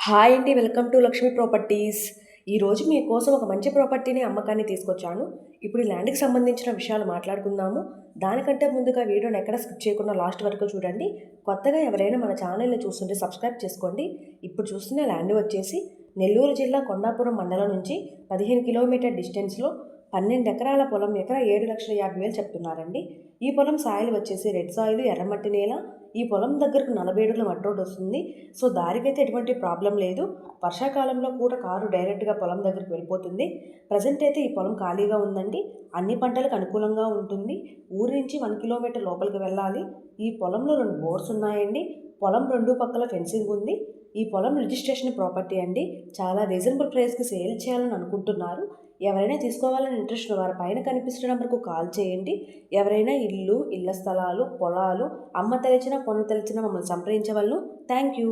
Hi అండి, welcome to Lakshmi properties. ఈరోజు మీకోసం ఒక మంచి ప్రాపర్టీని అమ్మకాన్ని తీసుకొచ్చాను. ఇప్పుడు ఈ ల్యాండ్కి సంబంధించిన విషయాలు మాట్లాడుకుందాము. దానికంటే ముందుగా వీడియోని ఎక్కడ స్కిప్ చేయకుండా లాస్ట్ వరకు చూడండి. కొత్తగా ఎవరైనా మన ఛానల్ని చూస్తుంటే సబ్స్క్రైబ్ చేసుకోండి. ఇప్పుడు చూస్తున్న ల్యాండ్ వచ్చేసి నెల్లూరు జిల్లా కొండాపురం మండలం నుంచి 15 కిలోమీటర్ డిస్టెన్స్లో 12 ఎకరాల పొలం, ఎకరా 7,50,000 చెప్తున్నారండి. ఈ పొలం సాయిల్ వచ్చేసి రెడ్ సాయిల్, ఎర్రమట్టి నేల. ఈ పొలం దగ్గరకు 40 అడుగుల మట్ రోడ్ వస్తుంది. సో దారికైతే ఎటువంటి ప్రాబ్లం లేదు. వర్షాకాలంలో కూడా కారు డైరెక్ట్గా పొలం దగ్గరికి వెళ్ళిపోతుంది. ప్రజెంట్ అయితే ఈ పొలం ఖాళీగా ఉందండి. అన్ని పంటలకు అనుకూలంగా ఉంటుంది. ఊరి నుంచి 1 కిలోమీటర్ లోపలికి వెళ్ళాలి. ఈ పొలంలో 2 బోర్స్ ఉన్నాయండి. పొలం 2 పక్కల ఫెన్సింగ్ ఉంది. ఈ పొలం రిజిస్ట్రేషన్ ప్రాపర్టీ అండి. చాలా రీజనబుల్ ప్రైస్కి సేల్ చేయాలని అనుకుంటున్నారు. ఎవరైనా తీసుకోవాలని ఇంట్రెస్ట్ వారి పైన కనిపిస్తున్న నెంబర్కు కాల్ చేయండి. ఎవరైనా ఇళ్ళ స్థలాలు, పొలాలు అమ్మ తెలిసిన, కొన తెలిసిన మమ్మల్ని సంప్రదించవలను. Thank you.